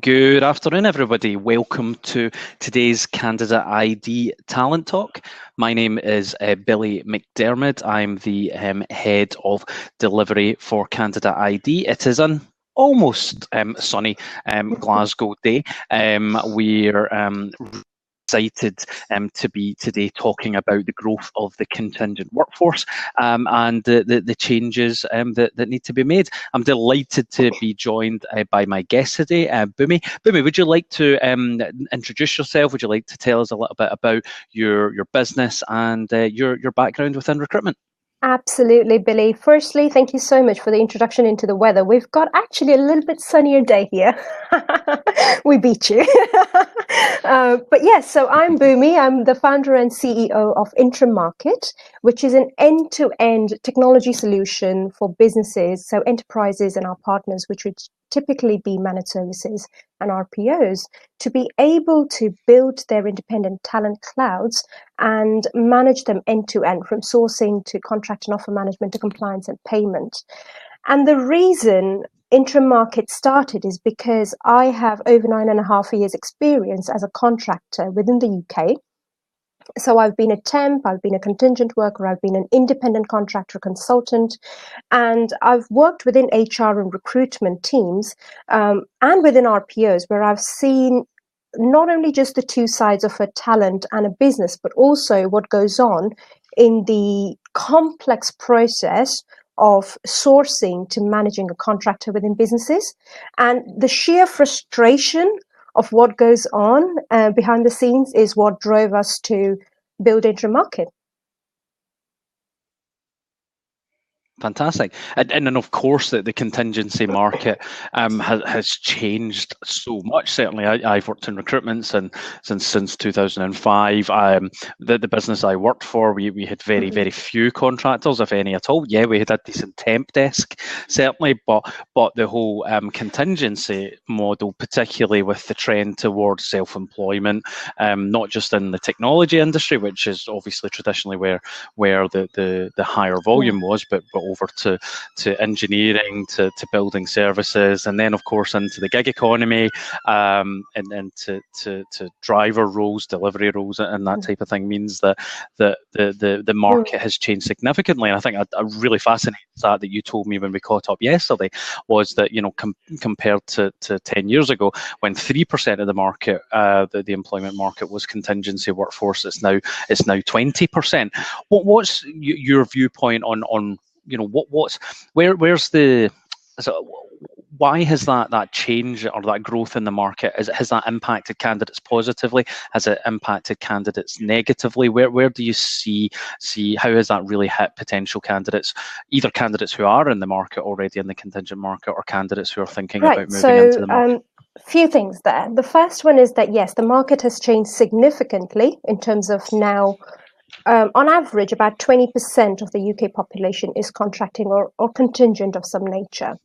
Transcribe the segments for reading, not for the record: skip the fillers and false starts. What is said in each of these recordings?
Good afternoon, everybody. Welcome to today's Candidate ID Talent Talk. My name is Billy McDermott. I'm the head of delivery for Candidate ID. It is an almost sunny Glasgow day. We're excited to be today talking about the growth of the contingent workforce and the changes that need to be made. I'm delighted to be joined by my guest today, Bhumi. Bhumi, would you like to introduce yourself? Would you like to tell us a little bit about your business and your background within recruitment? Absolutely, Billy. Firstly, thank you so much for the introduction into the weather. We've got actually a little bit sunnier day here. We beat you. But yes, so I'm Bhumi. I'm the founder and CEO of InteriMarket, which is an end-to-end technology solution for businesses, so enterprises and our partners, which would typically be managed services and RPOs, to be able to build their independent talent clouds and manage them end to end, from sourcing to contract and offer management to compliance and payment. And the reason InteriMarket started is because I have over 9.5 years experience as a contractor within the UK. So I've been a temp, I've been a contingent worker, I've been an independent contractor consultant, and I've worked within HR and recruitment teams and within RPOs, where I've seen not only just the two sides of a talent and a business, but also what goes on in the complex process of sourcing to managing a contractor within businesses, and the sheer frustration of what goes on behind the scenes is what drove us to build InteriMarket. Fantastic. And then, of course, the contingency market has changed so much. Certainly, I've worked in recruitment since 2005. The business I worked for, we had very few contractors, if any at all. Yeah, we had a decent temp desk, certainly, but the whole contingency model, particularly with the trend towards self-employment, not just in the technology industry, which is obviously traditionally where the higher volume was, but over to engineering, to building services, and then of course into the gig economy, and to driver roles, delivery roles, and that type of thing, means that the market has changed significantly. And I think a really fascinating stat that you told me when we caught up yesterday was that, compared to 10 years ago, when 3% of the market, the employment market, was contingency workforce, it's now 20%. What's your viewpoint on where's the, so why has that change or that growth in the market, has that impacted candidates positively? Has it impacted candidates negatively? Where do you see how has that really hit potential candidates, either candidates who are in the market already, in the contingent market, or candidaes who are thinking about moving into the market? Few things there. The first one is that yes, the market has changed significantly in terms of now. On average, about 20% of the UK population is contracting or contingent of some nature.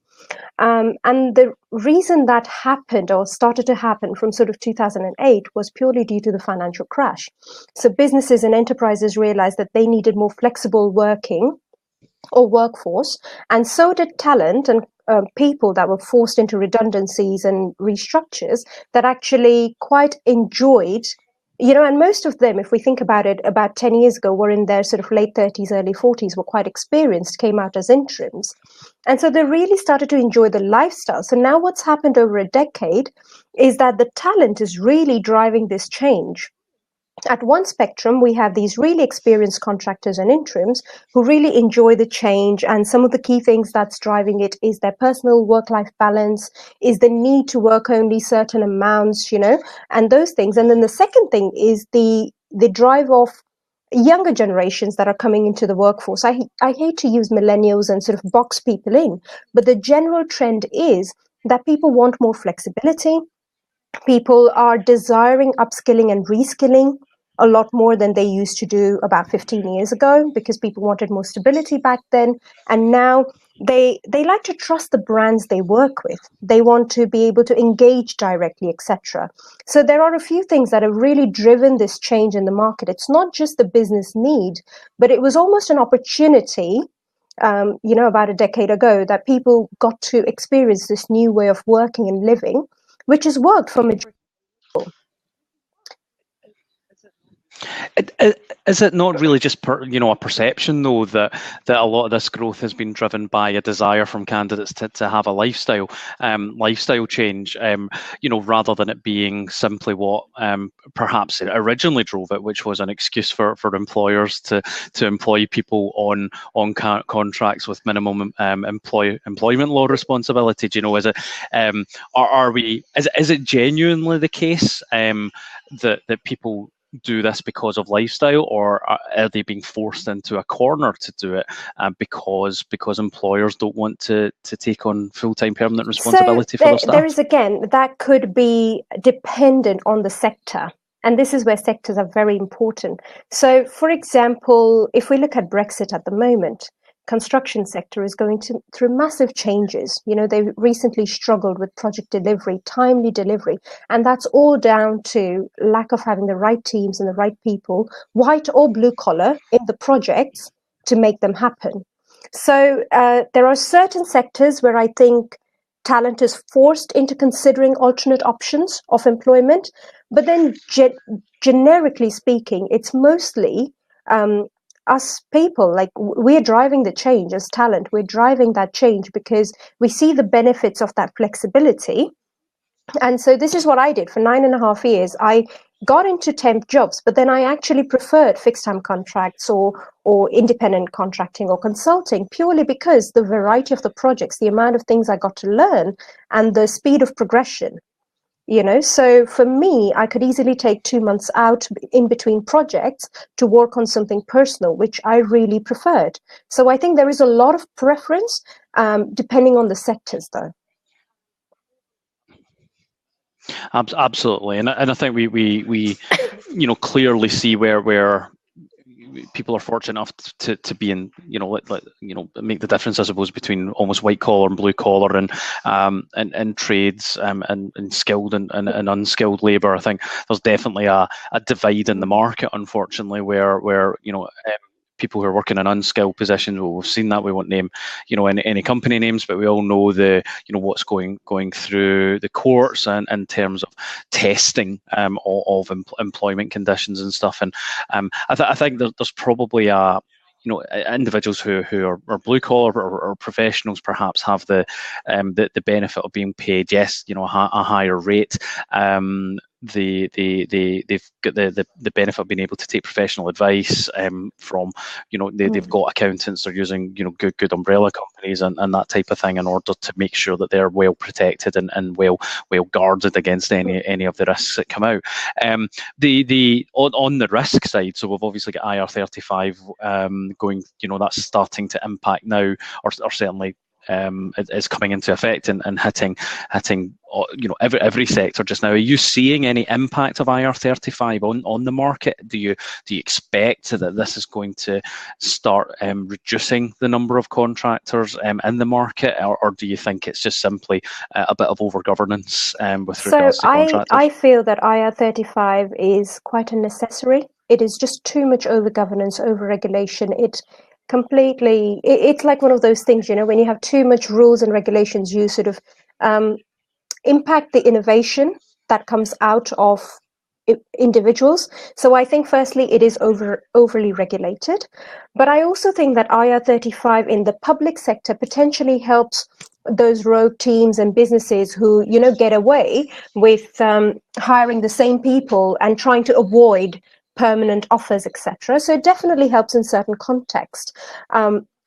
And the reason that happened or started to happen from sort of 2008 was purely due to the financial crash. So businesses and enterprises realized that they needed more flexible working or workforce, and so did talent and people that were forced into redundancies and restructures that actually quite enjoyed. And most of them, if we think about it, about 10 years ago, were in their sort of late 30s, early 40s, were quite experienced, came out as interims. And so they really started to enjoy the lifestyle. So now what's happened over a decade is that the talent is really driving this change. At one spectrum, we have these really experienced contractors and interims who really enjoy the change. And some of the key things that's driving it is their personal work-life balance, is the need to work only certain amounts, and those things. And then the second thing is the drive of younger generations that are coming into the workforce. I hate to use millennials and sort of box people in, but the general trend is that people want more flexibility. People are desiring upskilling and reskilling a lot more than they used to do about 15 years ago, because people wanted more stability back then. And now they like to trust the brands they work with. They want to be able to engage directly, etc. So there are a few things that have really driven this change in the market. It's not just the business need, but it was almost an opportunity, about a decade ago, that people got to experience this new way of working and living. which has worked for majority people. Is it not really just a perception though that a lot of this growth has been driven by a desire from candidates to have a lifestyle change, rather than it being simply what perhaps it originally drove it, which was an excuse for employers to employ people on contracts with minimum employment law responsibility. Do you know, is it is it genuinely the case that people do this because of lifestyle, or are they being forced into a corner to do it because employers don't want to take on full-time permanent responsibility for their staff? There is, again, that could be dependent on the sector. And this is where sectors are very important. So, for example, if we look at Brexit at the moment, construction sector is going through massive changes. They recently struggled with project delivery, timely delivery, and that's all down to lack of having the right teams and the right people, white or blue collar, in the projects to make them happen. So there are certain sectors where I think talent is forced into considering alternate options of employment, but then generically speaking, it's mostly us people. Like, we're driving the change as talent. We're driving that change because we see the benefits of that flexibility. And so this is what I did for 9.5 years. I got into temp jobs, but then I actually preferred fixed term contracts or independent contracting or consulting, purely because the variety of the projects, the amount of things I got to learn, and the speed of progression. So for me, I could easily take 2 months out in between projects to work on something personal, which I really preferred. So I think there is a lot of preference depending on the sectors, though. Absolutely, and I think we clearly see where people are fortunate enough to be in, make the difference, I suppose, between almost white collar and blue collar and trades and skilled and unskilled labour. I think there's definitely a divide in the market, unfortunately, where people who are working in unskilled positions. Well, we've seen that. We won't name, any company names, but we all know what's going through the courts and in terms of testing of employment conditions and stuff. And I think there's probably individuals who are blue collar or professionals perhaps have the benefit of being paid, yes, a higher rate. They've got the benefit of being able to take professional advice from, they've got accountants, they're using, good umbrella companies and that type of thing in order to make sure that they're well protected and well guarded against any of the risks that come out. On the risk side, so we've obviously got IR35 going, that's starting to impact now, or certainly is coming into effect and hitting every sector just now. Are you seeing any impact of IR35 on the market? Do you expect that this is going to start reducing the number of contractors in the market, or do you think it's just simply a bit of over-governance with regards to contractors? I feel that IR35 is quite unnecessary. It is just too much over-governance, over-regulation. It's like one of those things, when you have too much rules and regulations, you sort of impact the innovation that comes out of individuals. So I think firstly it is overly regulated, but I also think that IR35 in the public sector potentially helps those rogue teams and businesses who get away with hiring the same people and trying to avoid permanent offers, etc. So it definitely helps in certain contexts.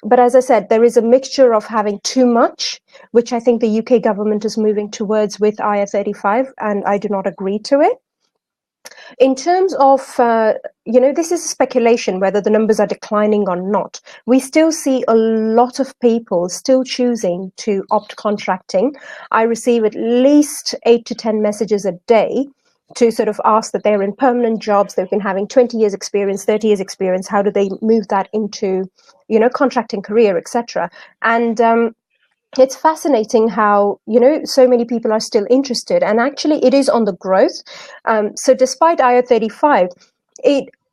But as I said, there is a mixture of having too much, which I think the UK government is moving towards with IR35, and I do not agree to it. In terms of, this is speculation whether the numbers are declining or not. We still see a lot of people still choosing to opt contracting. I receive at least 8 to 10 messages a day to sort of ask that they're in permanent jobs, they've been having 20 years experience, 30 years experience, how do they move that into, contracting career, etc. And it's fascinating how, so many people are still interested, and actually it is on the growth. So despite IR35,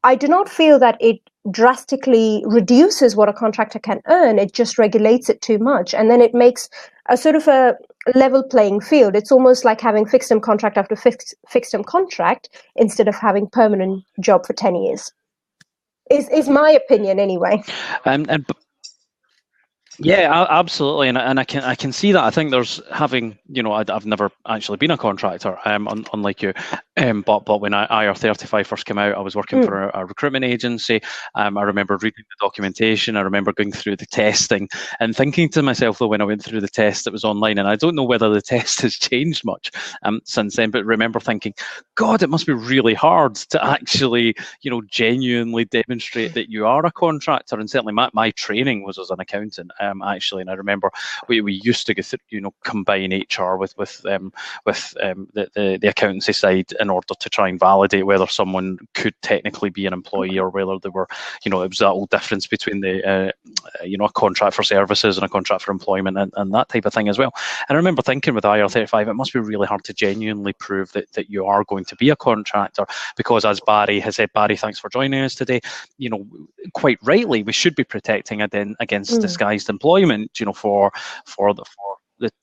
I do not feel that it drastically reduces what a contractor can earn. It just regulates it too much. And then it makes a sort of a level playing field. It's almost like having fixed term contract after fixed term contract instead of having permanent job for 10 years. Is my opinion anyway. And yeah, absolutely, and I can see that. I think there's having, I've never actually been a contractor, unlike you, but when IR35 first came out, I was working for a recruitment agency. I remember reading the documentation. I remember going through the testing and thinking to myself, though, when I went through the test, it was online, and I don't know whether the test has changed much since then. But remember thinking, God, it must be really hard to actually, genuinely demonstrate that you are a contractor. And certainly, my training was as an accountant. Actually, and I remember we used to go through, combine HR with the accountancy side in order to try and validate whether someone could technically be an employee or whether they were, it was that whole difference between the, a contract for services and a contract for employment and that type of thing as well. And I remember thinking with IR35, it must be really hard to genuinely prove that you are going to be a contractor, because as Barry has said, Barry, thanks for joining us today. Quite rightly, we should be protecting against disguised employment, for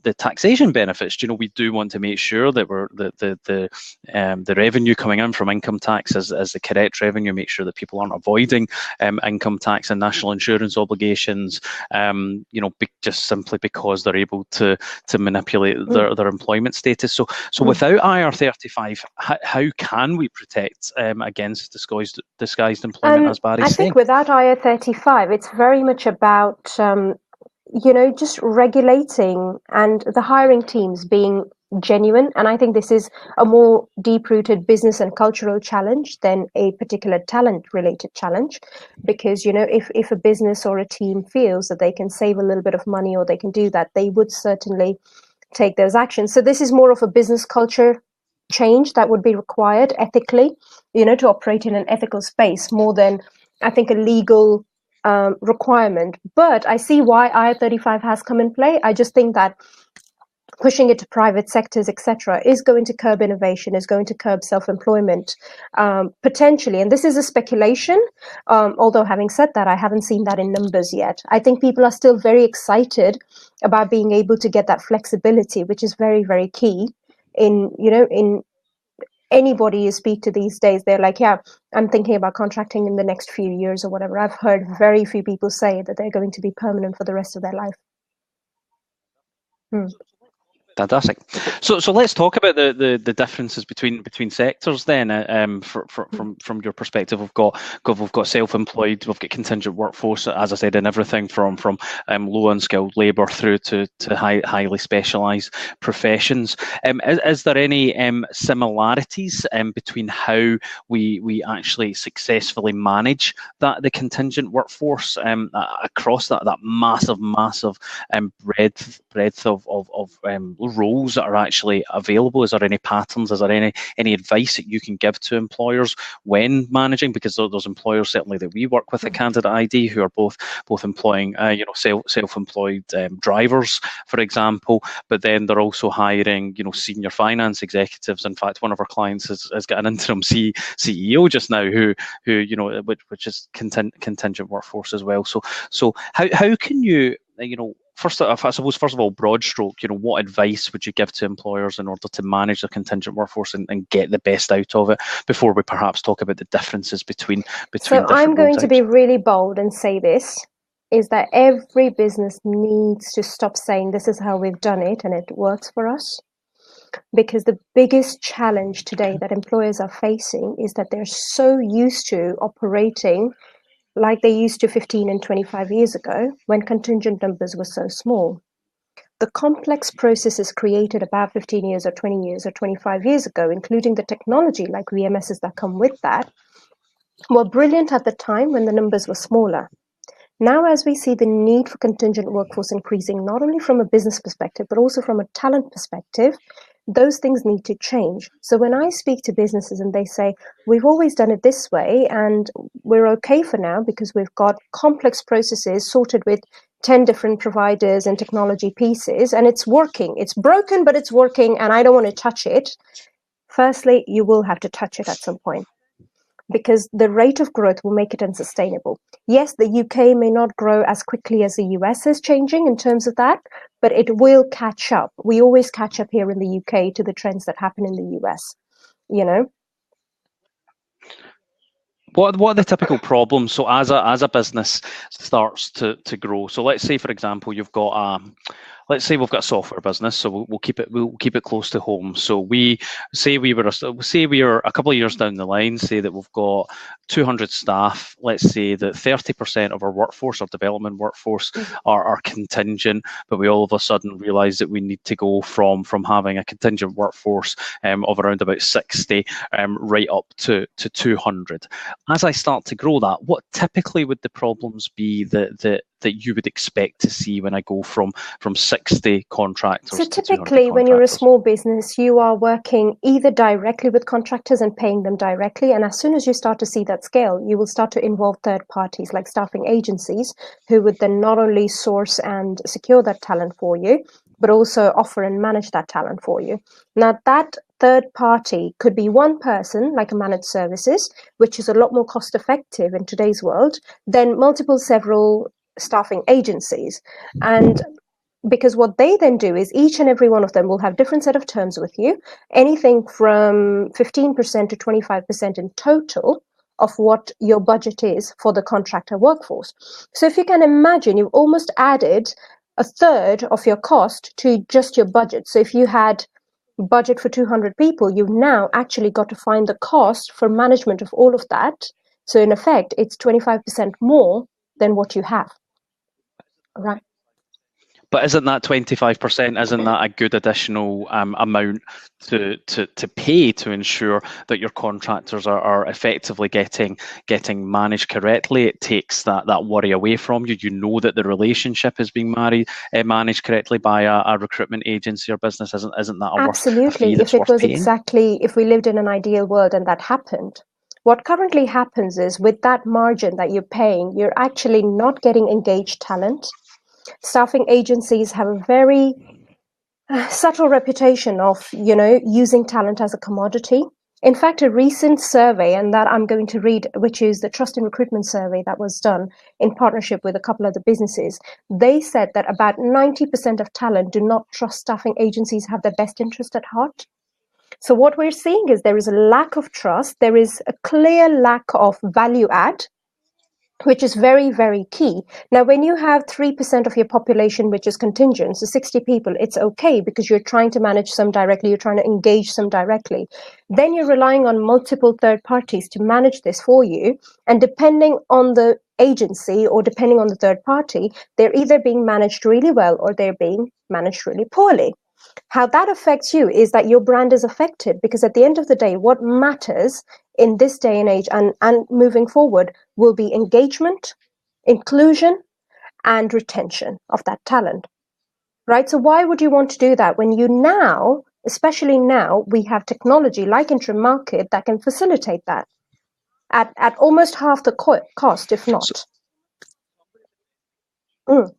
the taxation benefits. We do want to make sure that the revenue coming in from income tax is the correct revenue. Make sure that people aren't avoiding income tax and national insurance obligations, just simply because they're able to manipulate their employment status. So without IR35, how can we protect against disguised employment, as Barry's saying? I think without IR35, it's very much about just regulating and the hiring teams being genuine. And I think this is a more deep-rooted business and cultural challenge than a particular talent-related challenge. Because, if a business or a team feels that they can save a little bit of money or they can do that, they would certainly take those actions. So this is more of a business culture change that would be required ethically, to operate in an ethical space more than, I think, a legal requirement. But I see why IR35 has come in play. I just think that pushing it to private sectors, etc., is going to curb innovation, is going to curb self-employment, potentially. And this is a speculation, although having said that, I haven't seen that in numbers yet. I think people are still very excited about being able to get that flexibility, which is very, very key in anybody you speak to these days. They're like, yeah, I'm thinking about contracting in the next few years or whatever. I've heard very few people say that they're going to be permanent for the rest of their life. Fantastic. So let's talk about the differences between sectors then. From your perspective, we've got self-employed, we've got contingent workforce, as I said, in everything from low unskilled labour through to highly specialised professions. Is there any similarities between how we actually successfully manage the contingent workforce across that massive breadth of roles that are actually available? Is there any patterns? Is there any advice that you can give to employers when managing? Because there's employers certainly that we work with at Candidate ID who are both employing self-employed drivers, for example, but then they're also hiring senior finance executives. In fact, one of our clients has got an interim CEO just now who which is contingent workforce as well. So how can you first of all, broad stroke, what advice would you give to employers in order to manage their contingent workforce and get the best out of it, before we perhaps talk about the differences between So I'm going to be really bold and say this, is that every business needs to stop saying this is how we've done it and it works for us. Because the biggest challenge today that employers are facing is that they're so used to operating like they used to 15 and 25 years ago, when contingent numbers were so small. The complex processes created about 15 years or 20 years or 25 years ago, including the technology like VMSs that come with that, were brilliant at the time when the numbers were smaller. Now, as we see the need for contingent workforce increasing, not only from a business perspective, but also from a talent perspective, those things need to change. So when I speak to businesses and they say, we've always done it this way and we're okay for now because we've got complex processes sorted with 10 different providers and technology pieces and it's working. It's broken, but it's working and I don't want to touch it. Firstly, you will have to touch it at some point, because the rate of growth will make it unsustainable. Yes, the UK may not grow as quickly as the US is changing in terms of that, but it will catch up. We always catch up here in the UK to the trends that happen in the US, you know? What are the typical problems? So as a business starts to grow, so let's say, for example, you've got let's say we've got a software business, so we'll keep it close to home. So we were a couple of years down the line, say that we've got 200 staff. Let's say that 30% of our workforce, our development workforce, are contingent, but we all of a sudden realise that we need to go from having a contingent workforce of around about 60 right up to 200. As I start to grow that, what typically would the problems be that you would expect to see when I go from 60 contractors So to 200 typically, when you're a contractors? small business, you are working either directly with contractors and paying them directly. And as soon as you start to see that scale, you will start to involve third parties like staffing agencies, who would then not only source and secure that talent for you, but also offer and manage that talent for you. Now, that third party could be one person, like a managed services, which is a lot more cost effective in today's world than several staffing agencies. And because what they then do is each and every one of them will have different set of terms with you, anything from 15% to 25% in total of what your budget is for the contractor workforce. So if you can imagine, you've almost added a third of your cost to just your budget. So if you had budget for 200 people, you've now actually got to find the cost for management of all of that. So in effect, it's 25% more than what you have. Right. But isn't that 25%? Isn't that a good additional amount to pay to ensure that your contractors are effectively getting managed correctly? It takes that worry away from you. You know that the relationship is being managed correctly by a recruitment agency or business. Isn't that a fee that's worth paying? If we lived in an ideal world and that happened. What currently happens is with that margin that you're paying, you're actually not getting engaged talent. Staffing agencies have a very subtle reputation of, using talent as a commodity. In fact, a recent survey, and that I'm going to read, which is the Trust in Recruitment survey that was done in partnership with a couple of the businesses, they said that about 90% of talent do not trust staffing agencies have their best interest at heart. So what we're seeing is there is a lack of trust. There is a clear lack of value add, which is very, very key. Now, when you have 3% of your population, which is contingent, so 60 people, it's okay because you're trying to manage some directly, you're trying to engage some directly. Then you're relying on multiple third parties to manage this for you. And depending on the agency or depending on the third party, they're either being managed really well or they're being managed really poorly. How that affects you is that your brand is affected, because at the end of the day, what matters in this day and age and moving forward will be engagement, inclusion, and retention of that talent, right? So why would you want to do that when you now, especially now, we have technology like InteriMarket that can facilitate that at almost half the cost, if not.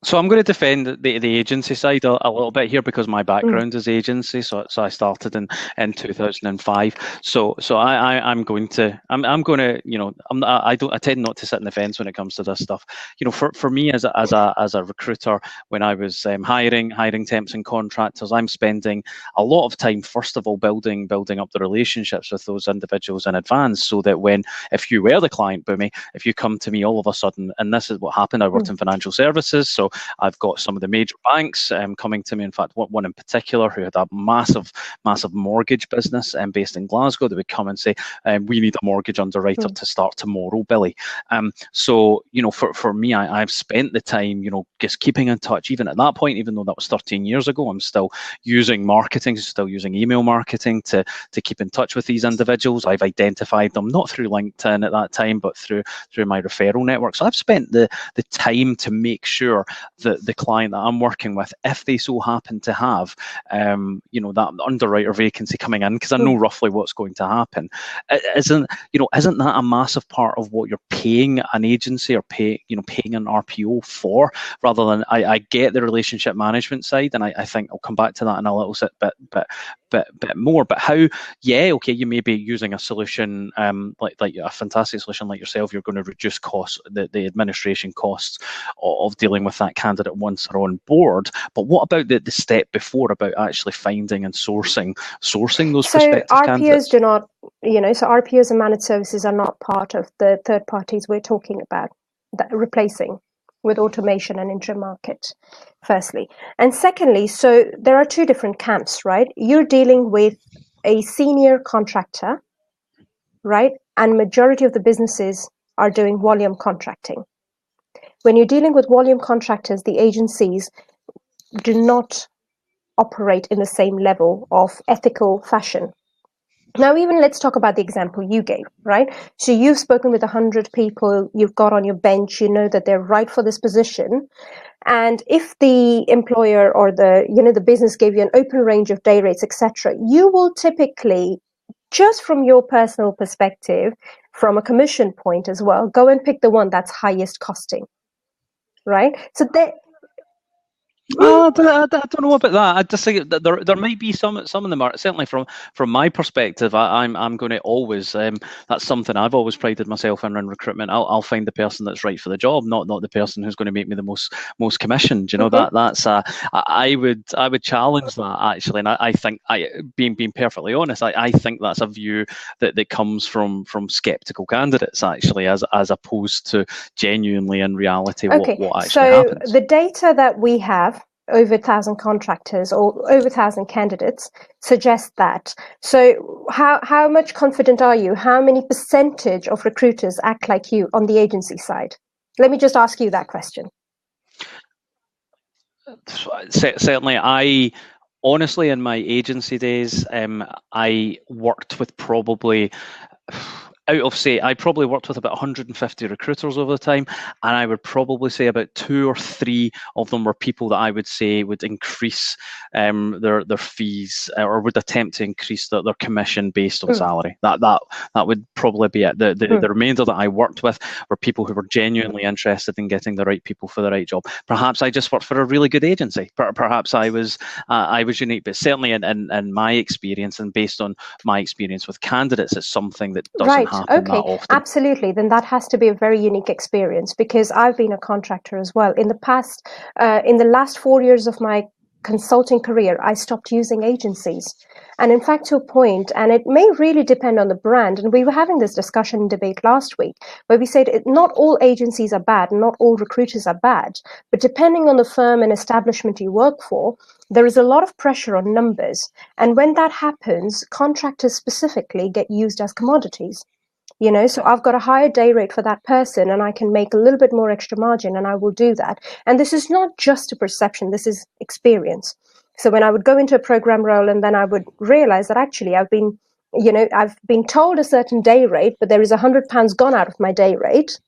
So I'm going to defend the agency side a little bit here because my background is agency. So I started in 2005. So I'm going to I tend not to sit in the fence when it comes to this stuff. For me as a recruiter, when I was hiring temps and contractors, I'm spending a lot of time first of all building up the relationships with those individuals in advance, so that if you were the client, Bhumi, if you come to me all of a sudden, and this is what happened, I worked in financial services. So I've got some of the major banks coming to me. In fact, one in particular who had a massive mortgage business based in Glasgow. They would come and say, "We need a mortgage underwriter to start tomorrow, Billy." So for me, I've spent the time, just keeping in touch. Even at that point, even though that was 13 years ago, I'm still using marketing, still using email marketing to keep in touch with these individuals. I've identified them not through LinkedIn at that time, but through my referral network. So I've spent the time to make sure that the client that I'm working with, if they so happen to have, that underwriter vacancy coming in, because I know roughly what's going to happen, isn't that a massive part of what you're paying an agency or paying an RPO for, rather than I get the relationship management side, and I think I'll come back to that in a little bit more. But you may be using a solution like a fantastic solution like yourself. You're going to reduce costs, the administration costs of dealing dealing with that candidate once they're on board. But what about the step before, about actually finding and sourcing those prospective candidates? RPOs do not, so RPOs and managed services are not part of the third parties we're talking about, that replacing with automation and InteriMarket, firstly. And secondly, so there are two different camps, right? You're dealing with a senior contractor, right? And majority of the businesses are doing volume contracting. When you're dealing with volume contractors, the agencies do not operate in the same level of ethical fashion. Now, even let's talk about the example you gave, right? So you've spoken with 100 people, you've got on your bench, you know that they're right for this position. And if the employer or the business gave you an open range of day rates, etc., you will typically, just from your personal perspective, from a commission point as well, go and pick the one that's highest costing, right? So I don't know about that. I just think that there might be some of them are, certainly from my perspective. I'm going to always that's something I've always prided myself in recruitment. I'll find the person that's right for the job, not the person who's going to make me the most commissioned. You know, that's I would challenge that, actually, and I think, being perfectly honest, I think that's a view that comes from skeptical candidates, actually, as opposed to genuinely in reality what actually happens. So the data that we have, over 1,000 contractors or over 1,000 candidates, suggests that. So how much confident are you? How many percentage of recruiters act like you on the agency side? Let me just ask you that question. Certainly, honestly, in my agency days, I worked with probably, I probably worked with about 150 recruiters over the time, and I would probably say about 2 or 3 of them were people that I would say would increase their fees, or would attempt to increase their commission based on salary. That would probably be it. The remainder that I worked with were people who were genuinely interested in getting the right people for the right job. Perhaps I just worked for a really good agency. Perhaps I was unique, but certainly in my experience, and based on my experience with candidates, it's something that doesn't happen that often. Absolutely. Then that has to be a very unique experience, because I've been a contractor as well. In the past, in the last 4 years of my consulting career, I stopped using agencies. And in fact, to a point, and it may really depend on the brand, and we were having this discussion and debate last week, where we said not all agencies are bad, not all recruiters are bad, but depending on the firm and establishment you work for, there is a lot of pressure on numbers. And when that happens, contractors specifically get used as commodities. So I've got a higher day rate for that person, and I can make a little bit more extra margin, and I will do that. And this is not just a perception, this is experience. So when I would go into a program role, and then I would realize that actually I've been told a certain day rate, but there is £100 gone out of my day rate,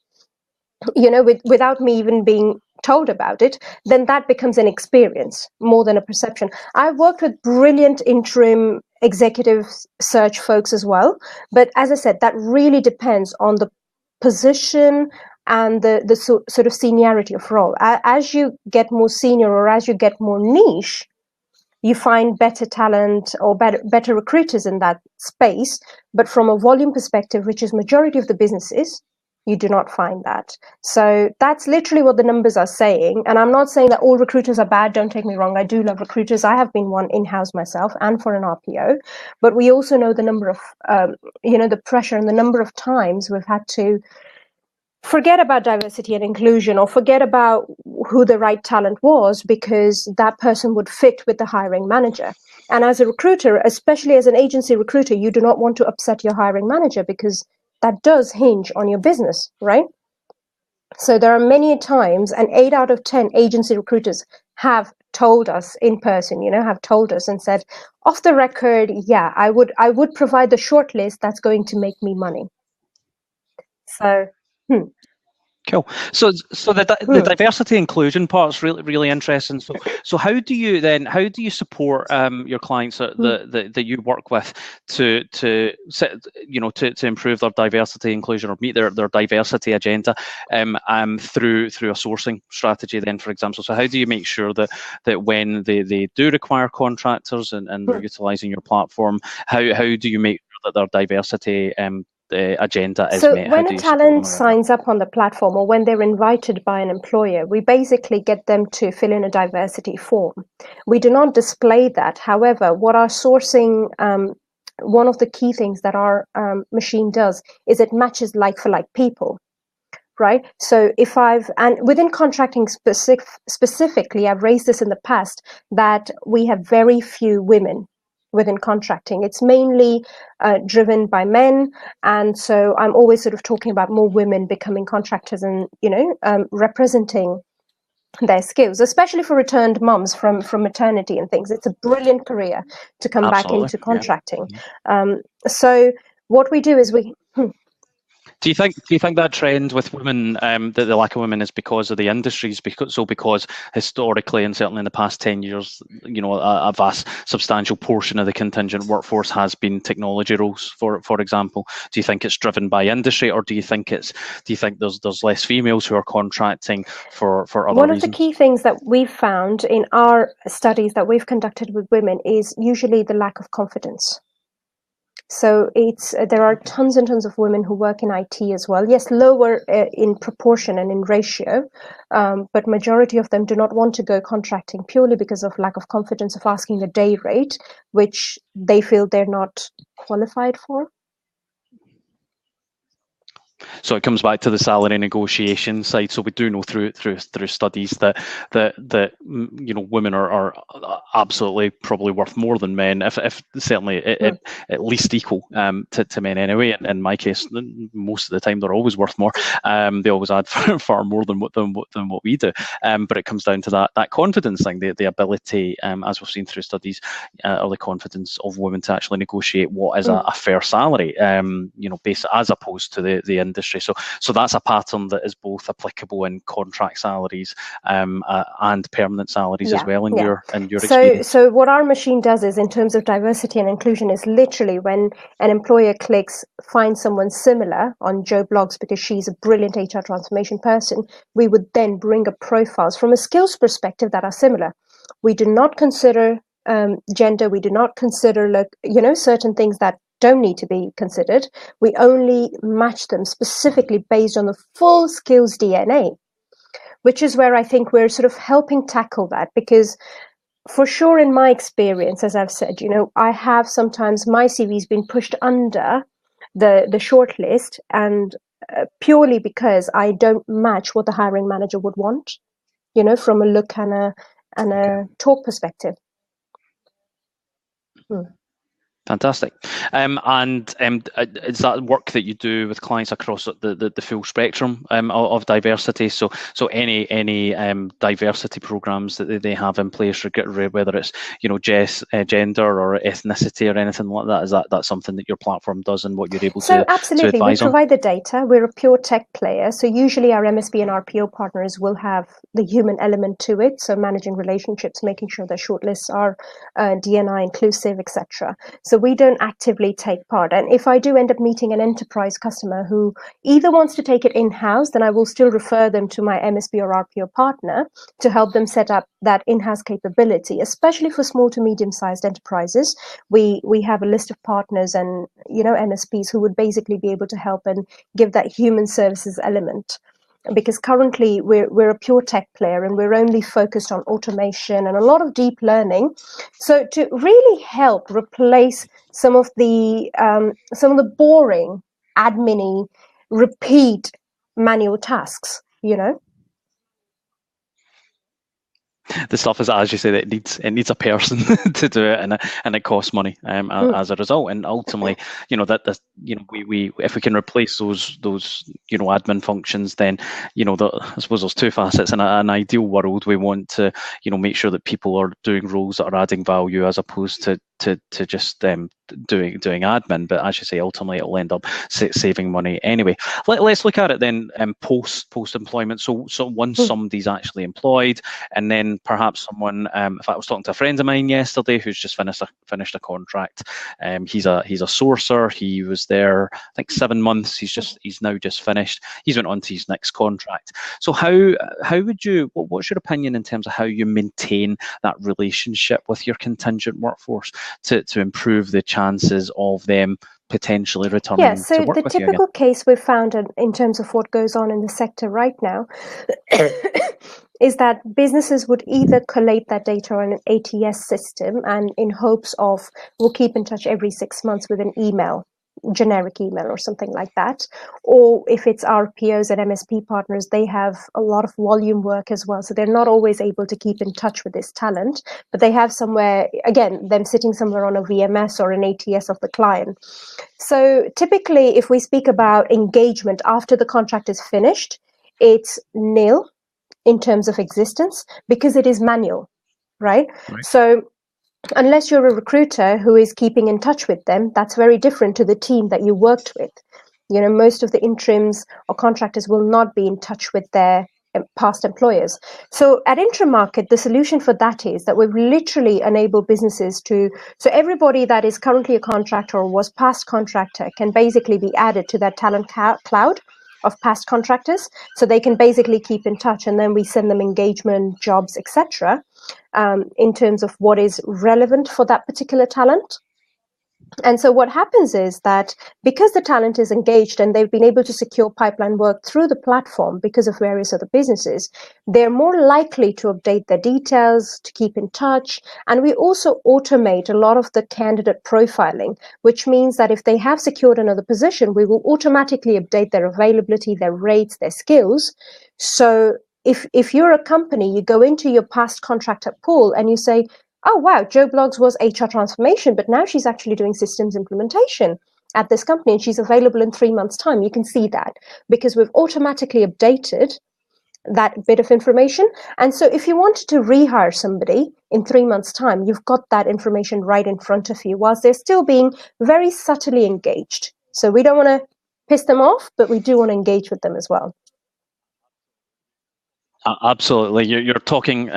without me even being told about it, then that becomes an experience more than a perception. I've worked with brilliant interim executive search folks as well, but as I said, that really depends on the position and the sort of seniority of role. As you get more senior, or as you get more niche, you find better talent or better recruiters in that space. But from a volume perspective, which is majority of the businesses, you do not find that. So that's literally what the numbers are saying. And I'm not saying that all recruiters are bad. Don't take me wrong. I do love recruiters. I have been one in-house myself and for an RPO. But we also know the number of, the pressure and the number of times we've had to forget about diversity and inclusion, or forget about who the right talent was, because that person would fit with the hiring manager. And as a recruiter, especially as an agency recruiter, you do not want to upset your hiring manager, because that does hinge on your business, right? So there are many times, and 8 out of 10 agency recruiters have told us in person, have told us and said, off the record, yeah, I would provide the short list that's going to make me money. So, Cool. So the diversity inclusion part is really interesting. So how do you support your clients that you work with to improve their diversity inclusion, or meet their diversity agenda through a sourcing strategy then, for example? So how do you make sure that when they do require contractors and they're utilizing your platform, how do you make sure that their diversity agenda is So met? How when do a you support them talent around that? signs up on the platform or when they're invited by an employer, we basically get them to fill in a diversity form. We do not display that. However, what our sourcing, one of the key things that our machine does is it matches like for like people. Right. So and within contracting specifically, I've raised this in the past, that we have very few women within contracting. It's mainly driven by men. And so I'm always sort of talking about more women becoming contractors and, representing their skills, especially for returned mums from maternity and things. It's a brilliant career to come back Absolutely. into contracting. So what we do is Do you think that trend with women, that the lack of women, is because of the industries? Because historically, and certainly in the past 10 years, a vast, substantial portion of the contingent workforce has been technology roles, for example. Do you think it's driven by industry, or do you think there's less females who are contracting for other one of reasons? the key things that we've found in our studies that we've conducted with women is usually the lack of confidence. So there are tons and tons of women who work in IT as well. Yes, lower in proportion and in ratio, but majority of them do not want to go contracting purely because of lack of confidence of asking a day rate, which they feel they're not qualified for. So it comes back to the salary negotiation side. So we do know through studies that women are absolutely probably worth more than men, if certainly at least equal to men anyway. In my case, most of the time they're always worth more. They always add far more than what we do. But it comes down to that confidence thing, the ability, as we've seen through studies, or the confidence of women to actually negotiate what is a fair salary, based as opposed to the industry. So that's a pattern that is both applicable in contract salaries and permanent salaries as well in your experience. So what our machine does is, in terms of diversity and inclusion, is literally when an employer clicks find someone similar on Joe Blogs because she's a brilliant HR transformation person, we would then bring up profiles from a skills perspective that are similar. We do not consider gender. We do not consider certain things that don't need to be considered. We only match them specifically based on the full skills DNA, which is where I think we're sort of helping tackle that, because for sure, in my experience, as I've said, I have sometimes my CV's been pushed under the shortlist, and purely because I don't match what the hiring manager would want, from a look and a talk perspective. Fantastic. And is that work that you do with clients across the full spectrum of diversity? So any diversity programs that they have in place, whether it's gender or ethnicity or anything like that, is that something that your platform does and what you're able to absolutely, advise we provide the data. We're a pure tech player, so usually our MSP and RPO partners will have the human element to it, so managing relationships, making sure their shortlists are DNI inclusive, etc. So we don't actively take part. And if I do end up meeting an enterprise customer who either wants to take it in-house, then I will still refer them to my MSP or RPO partner to help them set up that in-house capability, especially for small to medium-sized enterprises. We have a list of partners and MSPs who would basically be able to help and give that human services element. Because currently we're a pure tech player and we're only focused on automation and a lot of deep learning. So to really help replace some of the boring admin-y, repeat manual tasks, The stuff is, as you say, that it needs a person to do it, and it costs money as a result. And ultimately, we if we can replace those admin functions, then I suppose there's two facets. In an ideal world, we want to make sure that people are doing roles that are adding value as opposed to just doing admin. But as you say, ultimately it will end up saving money anyway. Let's look at it then post employment. So once somebody's actually employed, and then perhaps someone, if I was talking to a friend of mine yesterday who's just finished a contract, he's a sourcer. He was there, I think, 7 months. He's now just finished. He's went on to his next contract. So how would what's your opinion in terms of how you maintain that relationship with your contingent workforce? to improve the chances of them potentially returning Yeah, so to work the with you again? typical case we've found in terms of what goes on in the sector right now is that businesses would either collate that data on an ATS system and in hopes of we'll keep in touch every 6 months with an email, generic email or something like that. Or if it's RPOs and MSP partners, they have a lot of volume work as well. So they're not always able to keep in touch with this talent, but they have somewhere, again, them sitting somewhere on a VMS or an ATS of the client. So typically, if we speak about engagement after the contract is finished, it's nil in terms of existence because it is manual, right? So unless you're a recruiter who is keeping in touch with them, that's very different to the team that you worked with. You know, most of the interims or contractors will not be in touch with their past employers. So at InteriMarket, the solution for that is that we've literally enabled businesses so everybody that is currently a contractor or was past contractor can basically be added to that talent cloud of past contractors. So they can basically keep in touch, and then we send them engagement, jobs, etc. In terms of what is relevant for that particular talent. And so what happens is that because the talent is engaged and they've been able to secure pipeline work through the platform because of various other businesses, they're more likely to update their details, to keep in touch. And we also automate a lot of the candidate profiling, which means that if they have secured another position, we will automatically update their availability, their rates, their skills. So if you're a company, you go into your past contractor pool and you say, oh, wow, Joe Bloggs was HR transformation, but now she's actually doing systems implementation at this company and she's available in 3 months' time. You can see that because we've automatically updated that bit of information. And so if you wanted to rehire somebody in 3 months' time, you've got that information right in front of you whilst they're still being very subtly engaged. So we don't want to piss them off, but we do want to engage with them as well. Absolutely, you're talking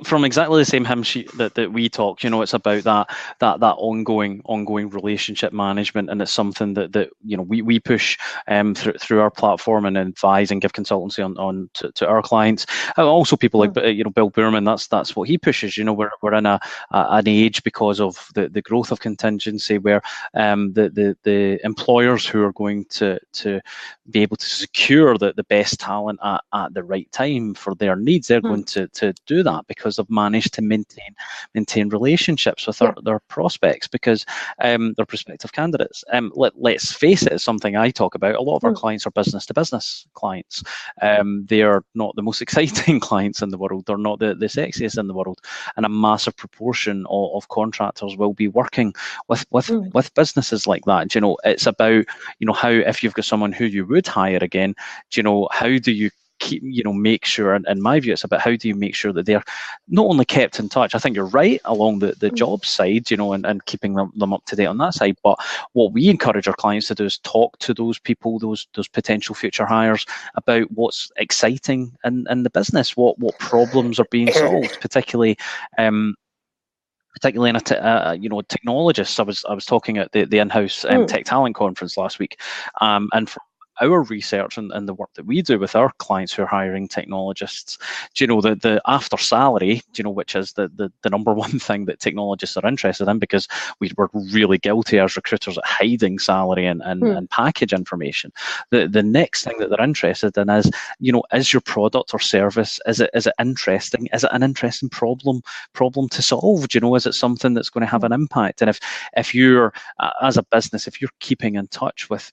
from exactly the same hymn sheet that we talk. You know, it's about that ongoing relationship management, and it's something that you know we push through our platform and advise and give consultancy on to our clients. And also people like Bill Boorman. That's what he pushes. You know, we're in an age because of the growth of contingency where the employers who are going to be able to secure the best talent at the right time for their needs, they're going to do that because they've managed to maintain relationships with their prospects, because their prospective candidates. Let's face it, it's something I talk about. A lot of our clients are business to business clients. They are not the most exciting clients in the world. They're not the sexiest in the world, and a massive proportion of contractors will be working with businesses like that. You know, it's about, you know, how, if you've got someone who you would hire again, you know, how do you make sure, and in my view, it's about how do you make sure that they're not only kept in touch. I think you're right along the job side, you know, and keeping them up to date on that side. But what we encourage our clients to do is talk to those people, those potential future hires, about what's exciting in the business, what problems are being solved, particularly in technologists. I was talking at the in-house tech talent conference last week, and from our research and the work that we do with our clients who are hiring technologists, do you know, the after salary, do you know, which is the number one thing that technologists are interested in, because we're really guilty as recruiters at hiding salary and package information. The next thing that they're interested in is, you know, is your product or service, is it interesting? Is it an interesting problem to solve? Do you know, is it something that's going to have an impact? And if you're as a business, if you're keeping in touch with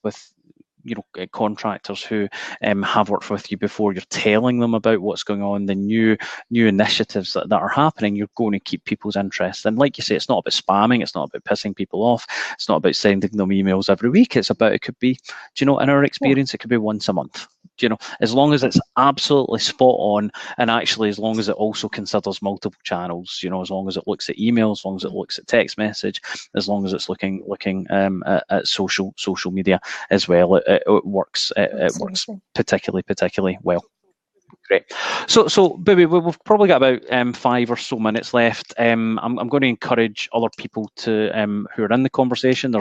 you know, contractors who have worked with you before, you're telling them about what's going on, the new initiatives that are happening, you're going to keep people's interest. And like you say, it's not about spamming, it's not about pissing people off, it's not about sending them emails every week. It's about, it could be, do you know, in our experience, it could be once a month. You know, as long as it's absolutely spot on, and actually as long as it also considers multiple channels, you know, as long as it looks at email, as long as it looks at text message, as long as it's looking at social media as well, it works particularly well. Great. So, Bobby, we've probably got about 5 or so minutes left. I'm going to encourage other people to who are in the conversation.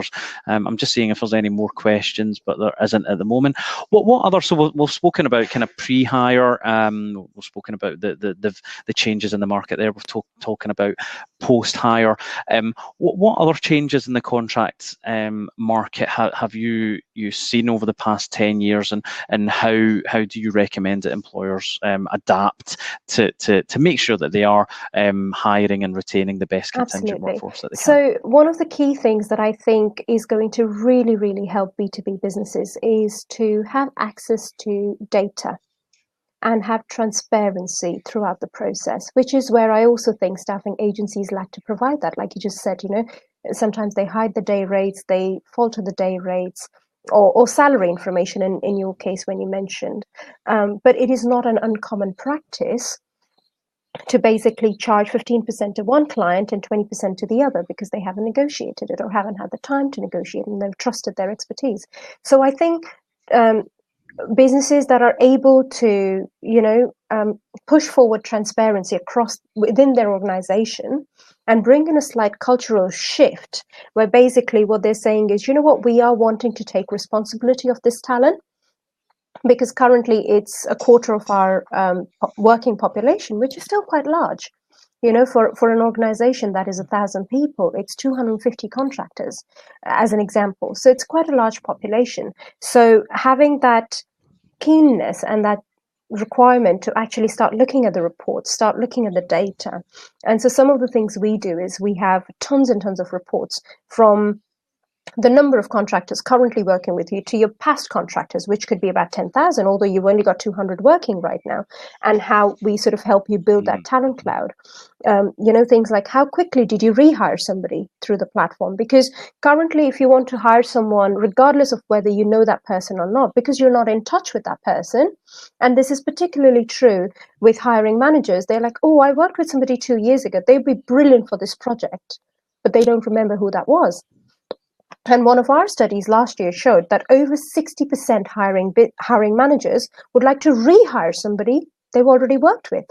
I'm just seeing if there's any more questions, but there isn't at the moment. What other? So we've spoken about kind of pre-hire. We've spoken about the changes in the market there. We're talking about post-hire. What other changes in the contract market have you seen over the past 10 years, and how do you recommend that employers adapt to make sure that they are hiring and retaining the best contingent workforce that they can? So one of the key things that I think is going to really, really help B2B businesses is to have access to data and have transparency throughout the process, which is where I also think staffing agencies lack to provide that. Like you just said, sometimes they hide the day rates, they falter the day rates, or salary information in your case when you mentioned. But it is not an uncommon practice to basically charge 15% to one client and 20% to the other because they haven't negotiated it or haven't had the time to negotiate and they've trusted their expertise. So I think businesses that are able to, push forward transparency within their organization and bring in a slight cultural shift where basically what they're saying is, we are wanting to take responsibility of this talent, because currently it's a quarter of our working population, which is still quite large. For an organization that is 1,000 people, it's 250 contractors, as an example. So it's quite a large population. So having that keenness and that requirement to actually start looking at the reports, start looking at the data. And so some of the things we do is we have tons and tons of reports, from the number of contractors currently working with you to your past contractors, which could be about 10,000, although you've only got 200 working right now, and how we sort of help you build that talent cloud. Things like how quickly did you rehire somebody through the platform? Because currently, if you want to hire someone, regardless of whether you know that person or not, because you're not in touch with that person, and this is particularly true with hiring managers, they're like, oh, I worked with somebody 2 years ago. They'd be brilliant for this project, but they don't remember who that was. And one of our studies last year showed that over 60% hiring managers would like to rehire somebody they've already worked with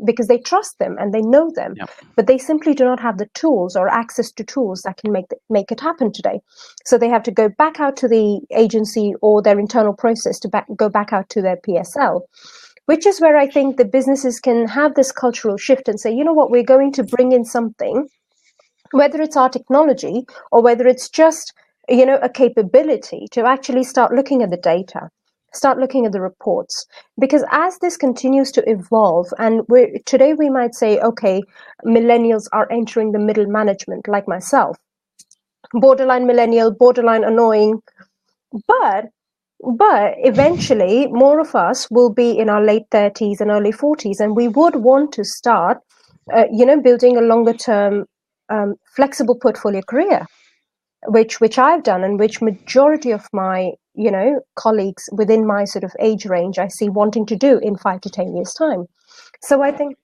because they trust them and they know them. Yep. But they simply do not have the tools or access to tools that can make it happen today. So they have to go back out to the agency or their internal process to go back out to their PSL, which is where I think the businesses can have this cultural shift and say, you know what, we're going to bring in something, whether it's our technology or whether it's just, a capability to actually start looking at the data, start looking at the reports. Because as this continues to evolve, and today we might say, okay, millennials are entering the middle management, like myself, borderline millennial, borderline annoying, but eventually more of us will be in our late 30s and early 40s, and we would want to start, building a longer term flexible portfolio career, which I've done, and which majority of my colleagues within my sort of age range I see wanting to do in 5 to 10 years time. So I think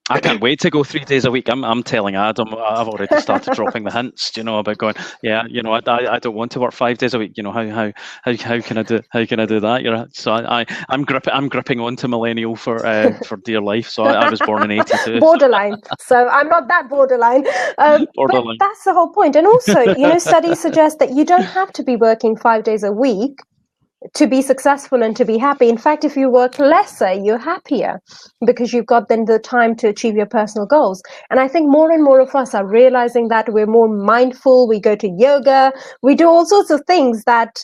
I can't wait to go 3 days a week. I'm telling Adam, I've already started dropping the hints, about going, I don't want to work 5 days a week. How can I do that? So I'm gripping onto millennial for dear life. So I was born in 82. Borderline. So I'm not that borderline. Borderline. But that's the whole point. And also, studies suggest that you don't have to be working 5 days a week to be successful and to be happy. In fact, if you work lesser, you're happier because you've got then the time to achieve your personal goals. And I think more and more of us are realizing that we're more mindful. We go to yoga. We do all sorts of things that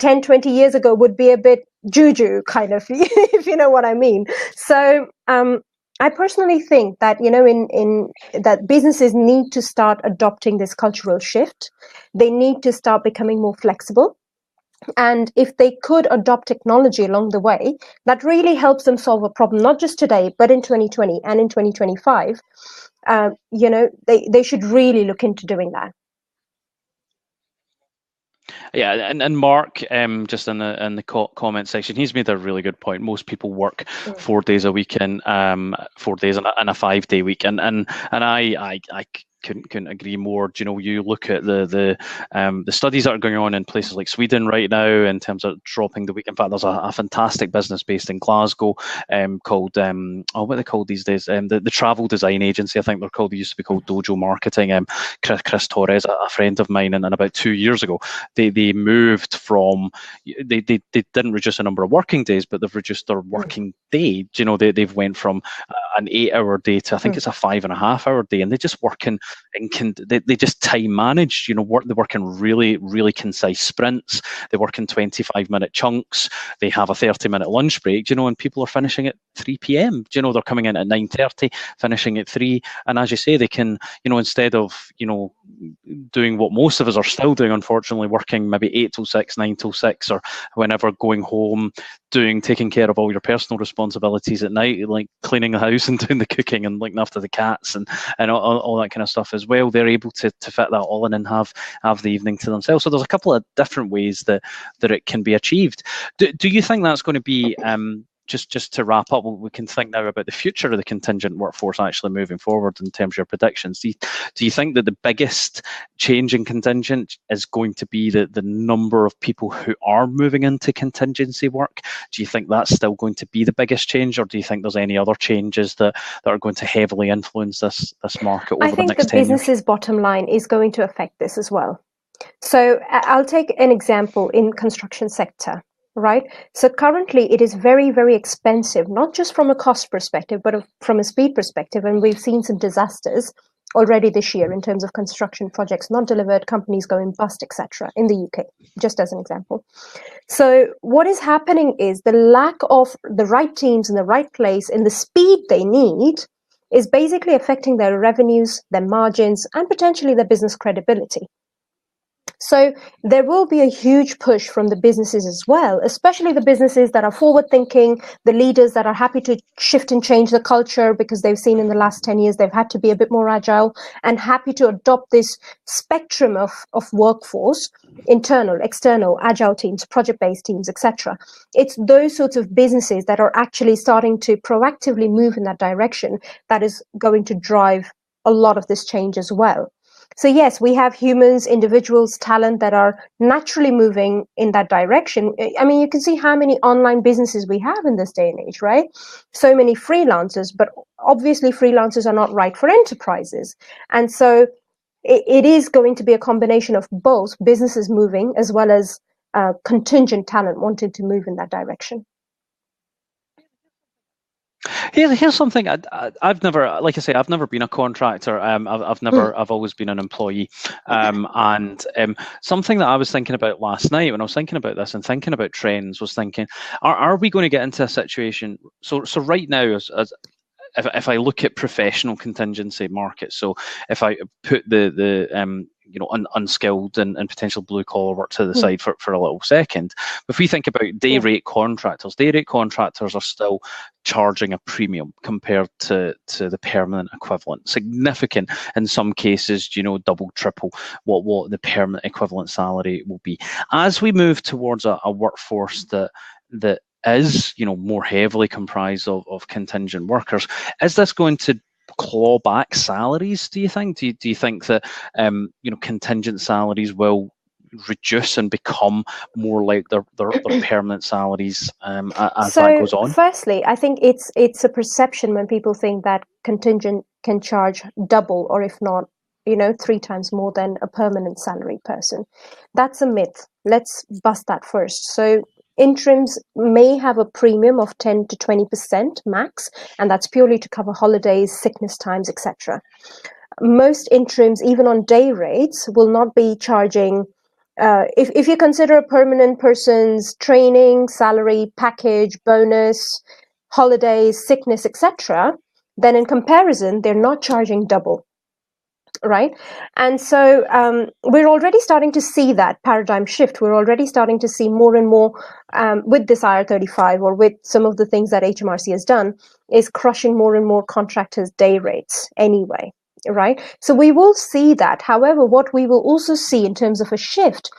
10, 20 years ago would be a bit juju kind of, if you know what I mean. So I personally think that, in that businesses need to start adopting this cultural shift. They need to start becoming more flexible. And if they could adopt technology along the way, that really helps them solve a problem, not just today, but in 2020 and in 2025, they should really look into doing that. Yeah, and Mark, just in the comment section, he's made a really good point. Most people work 4 days a week and 4 days in a 5 day week, and I couldn't agree more. You look at the studies that are going on in places like Sweden right now in terms of dropping the week. In fact, there's a fantastic business based in Glasgow called what are they called these days? The travel design agency, I think they're called. They used to be called Dojo Marketing. Chris Torres, a friend of mine, and about 2 years ago, they moved from they didn't reduce the number of working days, but they've reduced their working day. They've went from an 8-hour day to, I think it's a 5.5-hour day, and they just work they just time manage. They work in really, really concise sprints. They work in 25-minute chunks. They have a 30-minute lunch break. And people are finishing at 3 p.m. They're coming in at 9:30, finishing at 3, and as you say, they can, instead of doing what most of us are still doing, unfortunately, working maybe 8 till 6, 9 till 6, or whenever, going home, taking care of all your personal responsibilities at night, like cleaning the house and doing the cooking and looking after the cats and all that kind of stuff as well. They're able to fit that all in and have the evening to themselves. So there's a couple of different ways that it can be achieved. Do you think that's going to be just to wrap up, we can think now about the future of the contingent workforce actually moving forward in terms of your predictions. Do you think that the biggest change in contingent is going to be the number of people who are moving into contingency work? Do you think that's still going to be the biggest change, or do you think there's any other changes that are going to heavily influence this market over the next 10 years? I think the business's bottom line is going to affect this as well. So I'll take an example in construction sector. Right. So currently it is very, very expensive, not just from a cost perspective, but from a speed perspective. And we've seen some disasters already this year in terms of construction projects not delivered, companies going bust, etc. in the UK, just as an example. So what is happening is the lack of the right teams in the right place in the speed they need is basically affecting their revenues, their margins, and potentially their business credibility. So there will be a huge push from the businesses as well, especially the businesses that are forward thinking, the leaders that are happy to shift and change the culture because they've seen in the last 10 years they've had to be a bit more agile and happy to adopt this spectrum of workforce, internal, external, agile teams, project-based teams, etc. It's those sorts of businesses that are actually starting to proactively move in that direction that is going to drive a lot of this change as well. So yes, we have humans, individuals, talent that are naturally moving in that direction. I mean, you can see how many online businesses we have in this day and age, right? So many freelancers, but obviously freelancers are not right for enterprises. And so it is going to be a combination of both businesses moving as well as contingent talent wanting to move in that direction. Here's something I've never, like I say, I've never been a contractor. I've always been an employee. And something that I was thinking about last night when I was thinking about this and thinking about trends was thinking, are we going to get into a situation? So right now, if I look at professional contingency markets, so if I put the unskilled and potential blue collar work to the side for a little second, if we think about day rate contractors are still charging a premium compared to the permanent equivalent, significant in some cases, double, triple what the permanent equivalent salary will be. As we move towards a workforce that is more heavily comprised of contingent workers, is this going to claw back salaries, do you think? Do you think that contingent salaries will reduce and become more like their permanent salaries as that goes on? Firstly, I think it's a perception when people think that contingent can charge double, or if not 3 times more than a permanent salary person. That's a myth. Let's bust that first. So interims may have a premium of 10 to 20% max, and that's purely to cover holidays, sickness times, etc. Most interims, even on day rates, will not be charging. If you consider a permanent person's training, salary, package, bonus, holidays, sickness, etc., then in comparison, they're not charging double. Right. And so we're already starting to see that paradigm shift. We're already starting to see more and more with this IR35 or with some of the things that HMRC has done is crushing more and more contractors' day rates anyway. Right. So we will see that. However, what we will also see in terms of a shift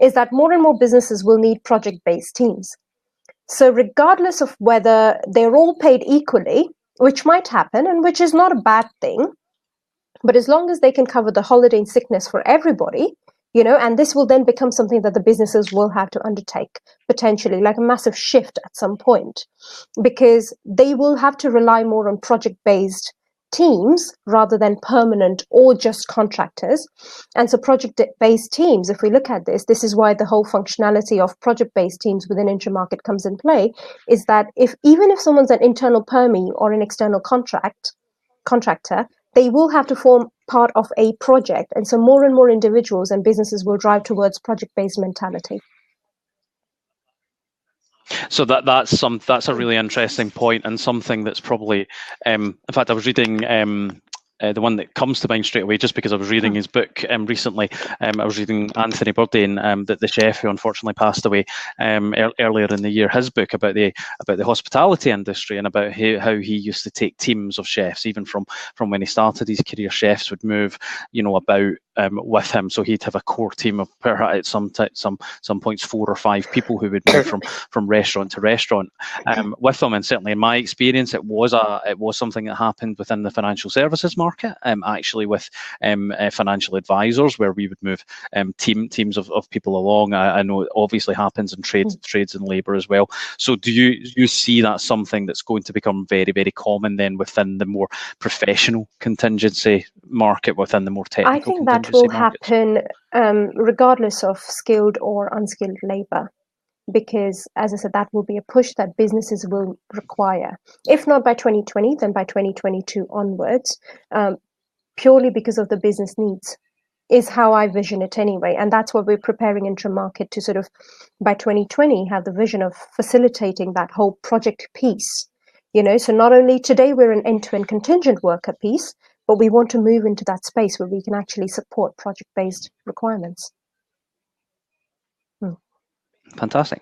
is that more and more businesses will need project-based teams. So regardless of whether they're all paid equally, which might happen and which is not a bad thing, But as long as they can cover the holiday and sickness for everybody, and this will then become something that the businesses will have to undertake, potentially, like a massive shift at some point, because they will have to rely more on project-based teams rather than permanent or just contractors. And so project-based teams, if we look at this is why the whole functionality of project-based teams within InteriMarket comes in play, is that even if someone's an internal permie or an external contractor, they will have to form part of a project. And so more and more individuals and businesses will drive towards project-based mentality. So that's a really interesting point, and something that's probably, in fact, I was reading the one that comes to mind straight away, just because I was reading his book recently. I was reading Anthony Bourdain, the chef who unfortunately passed away earlier in the year. His book about the hospitality industry, and about how he used to take teams of chefs, even from when he started his career. Chefs would move, about with him. So he'd have a core team of at some points 4 or 5 people who would move from restaurant to restaurant with them. And certainly in my experience, it was something that happened within the financial services market, actually with financial advisors, where we would move teams of people along. I know it obviously happens in trades and labour as well. So do you see that something that's going to become very, very common then within the more professional contingency market, within the more technical I think contingency that will markets? happen regardless of skilled or unskilled labour, because, as I said, that will be a push that businesses will require. If not by 2020, then by 2022 onwards, purely because of the business needs, is how I vision it anyway. And that's what we're preparing InteriMarket to sort of, by 2020, have the vision of facilitating that whole project piece. So not only today we're an end-to-end contingent worker piece, but we want to move into that space where we can actually support project-based requirements. Fantastic.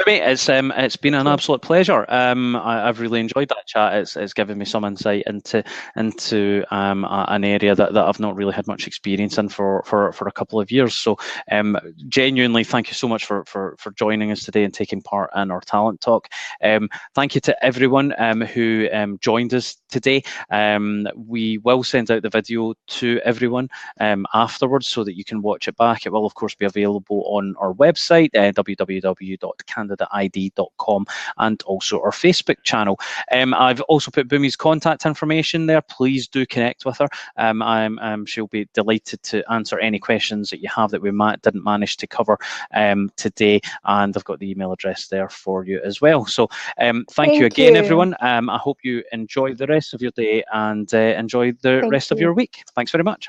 It's been an absolute pleasure. I've really enjoyed that chat. It's given me some insight into an area that I've not really had much experience in for a couple of years. So genuinely, thank you so much for joining us today and taking part in our talent talk. Thank you to everyone who joined us today. We will send out the video to everyone afterwards, so that you can watch it back. It will, of course, be available on our website, www.candidaid.com, and also our Facebook channel. I've also put Bhumi's contact information there. Please do connect with her. She'll be delighted to answer any questions that you have that we didn't manage to cover today, and I've got the email address there for you as well. So thank you again, everyone. I hope you enjoy the rest of your day and enjoy the rest of your week. Thanks very much.